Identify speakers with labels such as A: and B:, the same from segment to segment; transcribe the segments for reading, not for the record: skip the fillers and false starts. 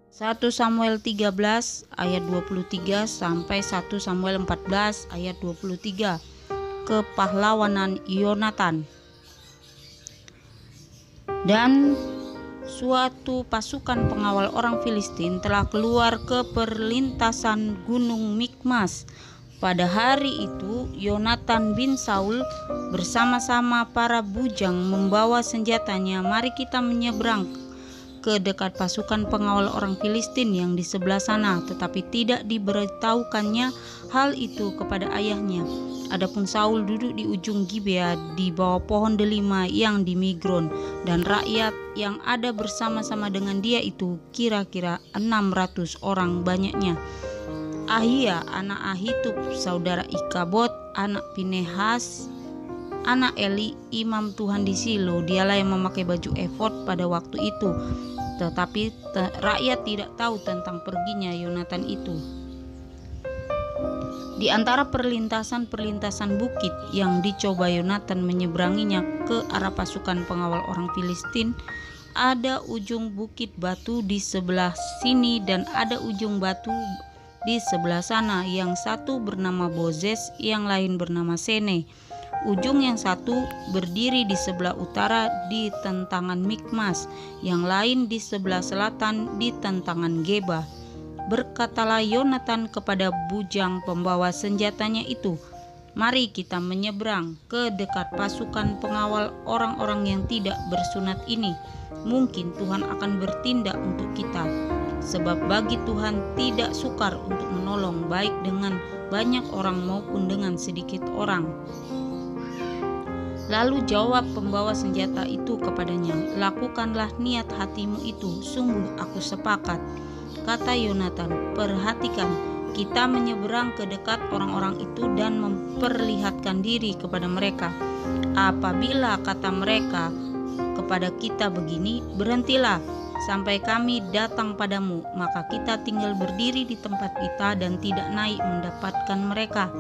A: 1 Samuel 13 ayat 23 sampai 1 Samuel 14 ayat 23. Kepahlawanan Yonatan. Dan suatu pasukan pengawal orang Filistin telah keluar ke perlintasan gunung Mikmas. Pada hari itu Yonatan bin Saul bersama-sama para bujang membawa senjatanya. Mari kita menyeberang ke dekat pasukan pengawal orang Filistin yang di sebelah sana, tetapi tidak diberitahukannya hal itu kepada ayahnya. Adapun Saul duduk di ujung Gibea di bawah pohon delima yang di Migron, dan rakyat yang ada bersama-sama dengan dia itu kira-kira 600 orang banyaknya. Ahia anak Ahitub saudara Ikabod anak Pinehas anak Eli imam Tuhan di Silo, dialah yang memakai baju efod pada waktu itu. Tetapi rakyat tidak tahu tentang perginya Yonatan itu. Di antara perlintasan-perlintasan bukit yang dicoba Yonatan menyeberanginya ke arah pasukan pengawal orang Filistin, ada ujung bukit batu di sebelah sini dan ada ujung batu di sebelah sana. Yang satu bernama Bozez, yang lain bernama Sene. Ujung yang satu berdiri di sebelah utara di tentangan Mikmas, yang lain di sebelah selatan di tentangan Geba. Berkatalah Yonatan kepada bujang pembawa senjatanya itu, mari kita menyeberang ke dekat pasukan pengawal orang-orang yang tidak bersunat ini. Mungkin Tuhan akan bertindak untuk kita, sebab bagi Tuhan tidak sukar untuk menolong, baik dengan banyak orang maupun dengan sedikit orang. Lalu jawab pembawa senjata itu kepadanya, lakukanlah niat hatimu itu, sungguh aku sepakat. Kata Yonatan, perhatikan, kita menyeberang ke dekat orang-orang itu dan memperlihatkan diri kepada mereka. Apabila kata mereka kepada kita begini, berhentilah sampai kami datang padamu, maka kita tinggal berdiri di tempat kita dan tidak naik mendapatkan mereka.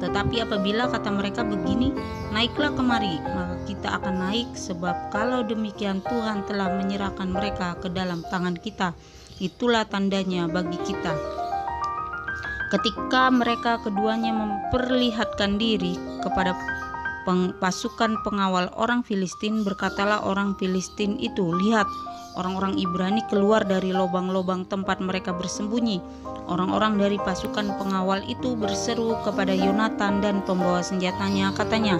A: Tetapi apabila kata mereka begini, naiklah kemari, maka kita akan naik, sebab kalau demikian Tuhan telah menyerahkan mereka ke dalam tangan kita. Itulah tandanya bagi kita. Ketika mereka keduanya memperlihatkan diri kepada pasukan pengawal orang Filistin, berkatalah orang Filistin itu, lihat, orang-orang Ibrani keluar dari lobang-lobang tempat mereka bersembunyi. Orang-orang dari pasukan pengawal itu berseru kepada Yonatan dan pembawa senjatanya, katanya,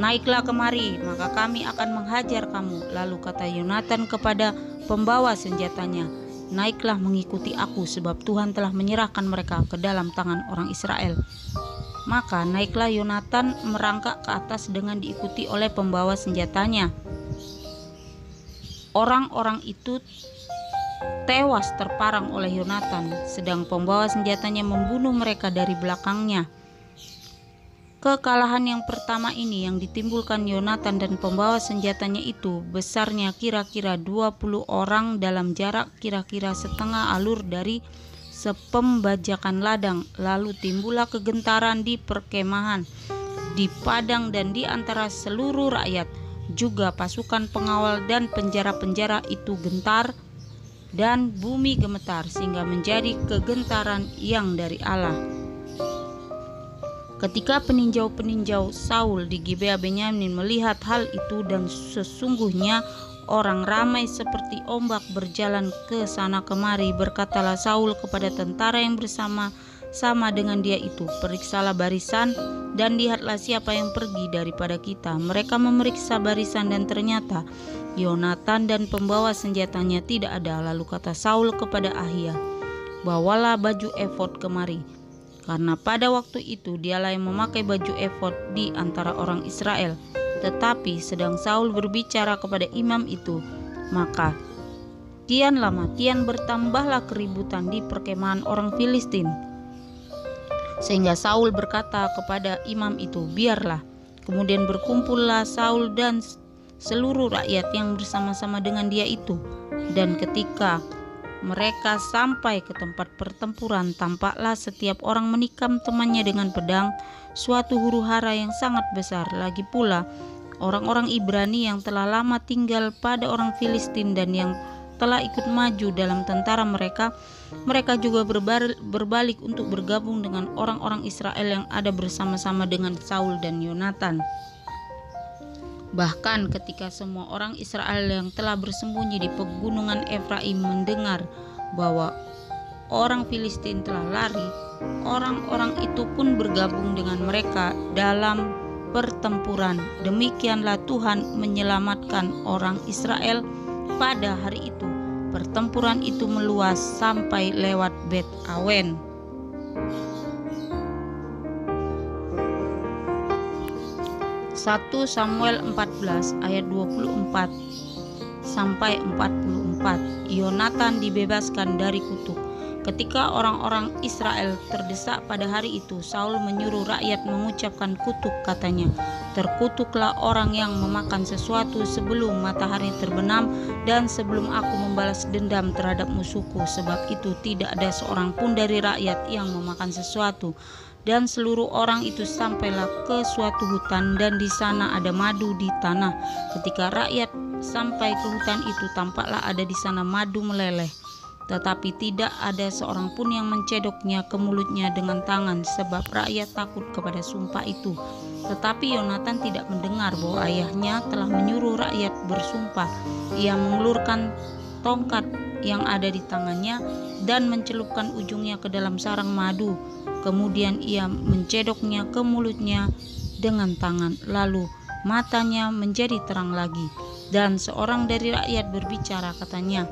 A: naiklah kemari, maka kami akan menghajar kamu. Lalu kata Yonatan kepada pembawa senjatanya, naiklah mengikuti aku, sebab Tuhan telah menyerahkan mereka ke dalam tangan orang Israel. Maka naiklah Yonatan merangkak ke atas dengan diikuti oleh pembawa senjatanya. Orang-orang itu tewas terparang oleh Yonatan, sedang pembawa senjatanya membunuh mereka dari belakangnya. Kekalahan yang pertama ini yang ditimbulkan Yonatan dan pembawa senjatanya itu besarnya kira-kira 20 orang dalam jarak kira-kira setengah alur dari sepembajakan ladang. Lalu timbullah kegentaran di perkemahan, di padang dan di antara seluruh rakyat. Juga pasukan pengawal dan penjara-penjara itu gentar dan bumi gemetar, sehingga menjadi kegentaran yang dari Allah. Ketika peninjau-peninjau Saul di Gibea Benyamin melihat hal itu, dan sesungguhnya orang ramai seperti ombak berjalan ke sana kemari, berkatalah Saul kepada tentara yang bersama-sama dengan dia itu, periksalah barisan dan lihatlah siapa yang pergi daripada kita. Mereka memeriksa barisan dan ternyata Yonatan dan pembawa senjatanya tidak ada. Lalu kata Saul kepada Ahia, bawalah baju efod kemari. Karena pada waktu itu dialah yang memakai baju efod di antara orang Israel. Tetapi sedang Saul berbicara kepada imam itu, maka kian lama kian bertambahlah keributan di perkemahan orang Filistin. Sehingga Saul berkata kepada imam itu, biarlah. Kemudian berkumpullah Saul dan seluruh rakyat yang bersama-sama dengan dia itu. Dan ketika mereka sampai ke tempat pertempuran, tampaklah setiap orang menikam temannya dengan pedang, suatu huru-hara yang sangat besar. Lagi pula orang-orang Ibrani yang telah lama tinggal pada orang Filistin dan yang setelah ikut maju dalam tentara mereka, mereka juga berbalik untuk bergabung dengan orang-orang Israel yang ada bersama-sama dengan Saul dan Yonatan. Bahkan ketika semua orang Israel yang telah bersembunyi di pegunungan Efraim mendengar bahwa orang Filistin telah lari, orang-orang itu pun bergabung dengan mereka dalam pertempuran. Demikianlah Tuhan menyelamatkan orang Israel pada hari itu. Pertempuran itu meluas sampai lewat Bet Awen. 1 Samuel 14 ayat 24 sampai 44. Yonatan dibebaskan dari kutuk. Ketika orang-orang Israel terdesak pada hari itu, Saul menyuruh rakyat mengucapkan kutuk, katanya, "Terkutuklah orang yang memakan sesuatu sebelum matahari terbenam dan sebelum aku membalas dendam terhadap musuhku, sebab itu tidak ada seorang pun dari rakyat yang memakan sesuatu." Dan seluruh orang itu sampailah ke suatu hutan, dan di sana ada madu di tanah. Ketika rakyat sampai ke hutan itu, tampaklah ada di sana madu meleleh, tetapi tidak ada seorang pun yang mencedoknya ke mulutnya dengan tangan, sebab rakyat takut kepada sumpah itu. Tetapi Yonatan tidak mendengar bahwa ayahnya telah menyuruh rakyat bersumpah. Ia mengulurkan tongkat yang ada di tangannya dan mencelupkan ujungnya ke dalam sarang madu. Kemudian ia mencedoknya ke mulutnya dengan tangan, lalu matanya menjadi terang lagi. Dan seorang dari rakyat berbicara, katanya,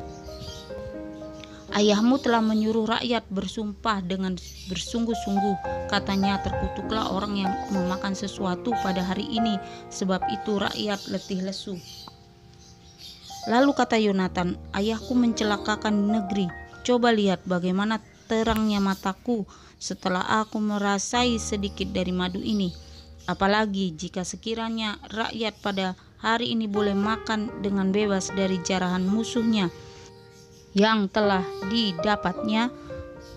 A: "Ayahmu telah menyuruh rakyat bersumpah dengan bersungguh-sungguh. Katanya, terkutuklah orang yang memakan sesuatu pada hari ini, sebab itu rakyat letih lesu." Lalu kata Yonatan, "Ayahku mencelakakan negeri. Coba lihat bagaimana terangnya mataku setelah aku merasai sedikit dari madu ini. Apalagi jika sekiranya rakyat pada hari ini boleh makan dengan bebas dari jarahan musuhnya yang telah didapatnya.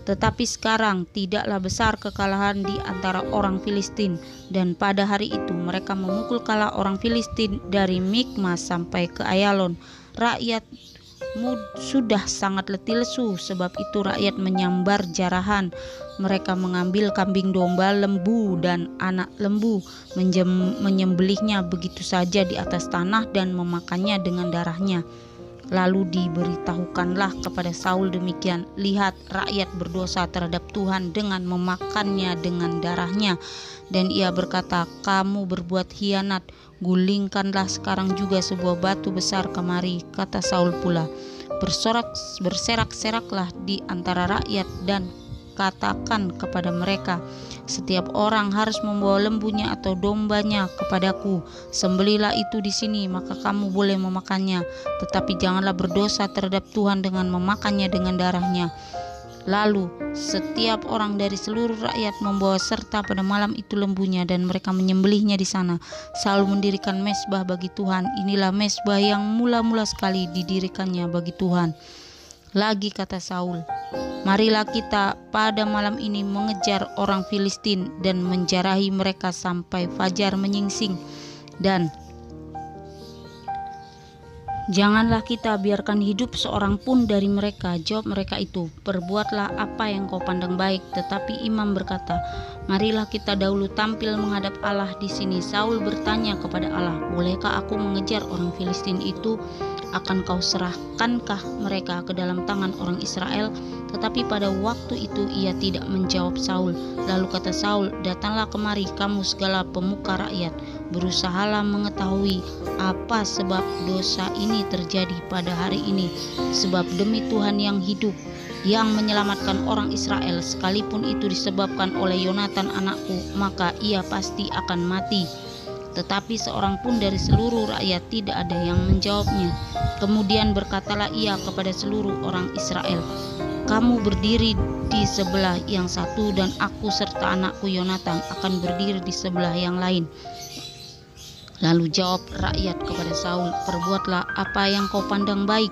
A: Tetapi sekarang tidaklah besar kekalahan di antara orang Filistin, dan pada hari itu mereka memukul kalah orang Filistin dari Mikmas sampai ke Ayalon. Rakyatmu sudah sangat letih lesu, sebab itu rakyat menyambar jarahan. Mereka mengambil kambing domba, lembu, dan anak lembu, menyembelihnya begitu saja di atas tanah dan memakannya dengan darahnya." Lalu diberitahukanlah kepada Saul demikian, "Lihat, rakyat berdosa terhadap Tuhan dengan memakannya dengan darahnya." Dan ia berkata, "Kamu berbuat hianat, gulingkanlah sekarang juga sebuah batu besar kemari." Kata Saul pula, "Berserak-seraklah di antara rakyat dan katakan kepada mereka, setiap orang harus membawa lembunya atau dombanya kepadaku. Sembelilah itu di sini, maka kamu boleh memakannya. Tetapi janganlah berdosa terhadap Tuhan dengan memakannya dengan darahnya." Lalu setiap orang dari seluruh rakyat membawa serta pada malam itu lembunya, dan mereka menyembelihnya di sana. Saul mendirikan mezbah bagi Tuhan. Inilah mezbah yang mula-mula sekali didirikannya bagi Tuhan. Lagi kata Saul, "Marilah kita pada malam ini mengejar orang Filistin dan menjarahi mereka sampai fajar menyingsing. Dan janganlah kita biarkan hidup seorang pun dari mereka." Jawab mereka itu, "Perbuatlah apa yang kau pandang baik." Tetapi imam berkata, "Marilah kita dahulu tampil menghadap Allah di sini." Saul bertanya kepada Allah, "Bolehkah aku mengejar orang Filistin itu? Akan kau serahkankah mereka ke dalam tangan orang Israel?" Tetapi pada waktu itu ia tidak menjawab Saul. Lalu kata Saul, "Datanglah kemari kamu segala pemuka rakyat. Berusahalah mengetahui apa sebab dosa ini terjadi pada hari ini. Sebab demi Tuhan yang hidup, yang menyelamatkan orang Israel, sekalipun itu disebabkan oleh Yonatan anakku, maka ia pasti akan mati." Tetapi seorang pun dari seluruh rakyat tidak ada yang menjawabnya. Kemudian berkatalah ia kepada seluruh orang Israel, "Kamu berdiri di sebelah yang satu, dan aku serta anakku Yonatan akan berdiri di sebelah yang lain." Lalu jawab rakyat kepada Saul, "Perbuatlah apa yang kau pandang baik."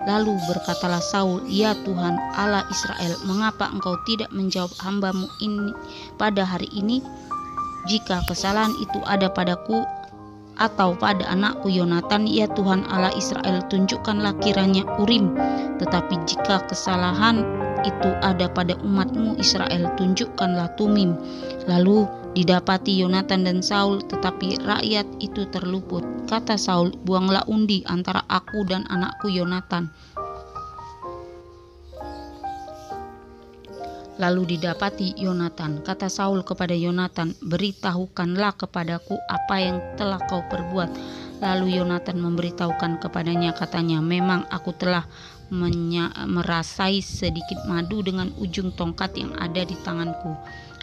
A: Lalu berkatalah Saul, "Ya Tuhan Allah Israel, mengapa engkau tidak menjawab hambamu ini pada hari ini? Jika kesalahan itu ada padaku, atau pada anakku Yonatan, ya Tuhan Allah Israel, tunjukkanlah kiranya Urim. Tetapi jika kesalahan itu ada pada umatmu Israel, tunjukkanlah Tumim. Lalu didapati Yonatan dan Saul, tetapi rakyat itu terluput. Kata Saul, buanglah undi antara aku dan anakku Yonatan. Lalu didapati Yonatan. Kata Saul kepada Yonatan, beritahukanlah kepadaku apa yang telah kau perbuat. Lalu Yonatan memberitahukan kepadanya, katanya, memang aku telah merasai sedikit madu dengan ujung tongkat yang ada di tanganku.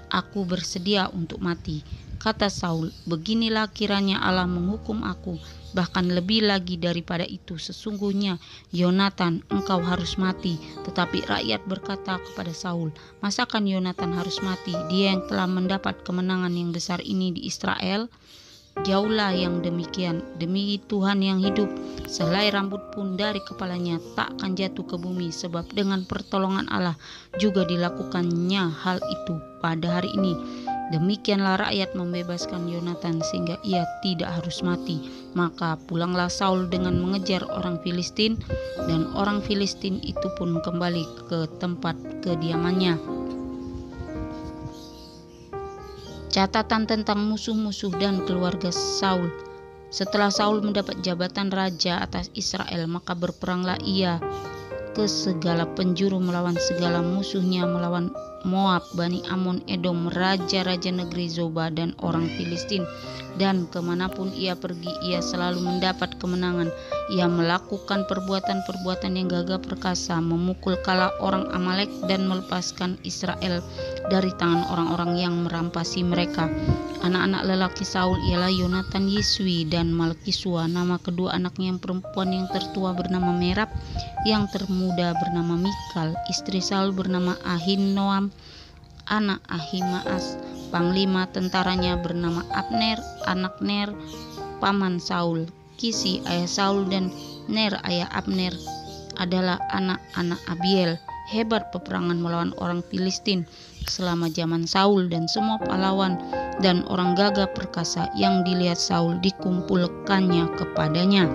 A: Aku bersedia untuk mati. Kata Saul, beginilah kiranya Allah menghukum aku, bahkan lebih lagi daripada itu. Sesungguhnya Yonatan, engkau harus mati. Tetapi rakyat berkata kepada Saul, masakan Yonatan harus mati? Dia yang telah mendapat kemenangan yang besar ini di Israel. Jauhlah yang demikian, demi Tuhan yang hidup, selai rambut pun dari kepalanya tak akan jatuh ke bumi, sebab dengan pertolongan Allah juga dilakukannya hal itu pada hari ini. Demikianlah rakyat membebaskan Yonatan sehingga ia tidak harus mati. Maka pulanglah Saul dengan mengejar orang Filistin, dan orang Filistin itu pun kembali ke tempat kediamannya. Catatan tentang musuh-musuh dan keluarga Saul. Setelah Saul mendapat jabatan raja atas Israel, maka berperanglah ia ke segala penjuru melawan segala musuhnya, melawan Moab, Bani Amon, Edom, raja-raja negeri Zoba, dan orang Filistin. Dan kemanapun ia pergi, ia selalu mendapat kemenangan. Ia melakukan perbuatan-perbuatan yang gagah perkasa, memukul kala orang Amalek dan melepaskan Israel dari tangan orang-orang yang merampasi mereka. Anak-anak lelaki Saul ialah Yonatan, Yiswi, dan Malkisua. Nama kedua anaknya yang perempuan yang tertua bernama Merab, yang termuda bernama Mikal. Istri Saul bernama Ahinoam, anak Ahimaas. Panglima tentaranya bernama Abner, anak Ner, paman Saul. Kisi ayah Saul dan Ner ayah Abner adalah anak-anak Abiel. Hebat peperangan melawan orang Filistin selama zaman Saul, dan semua pahlawan dan orang gagah perkasa yang dilihat Saul dikumpulkannya kepadanya.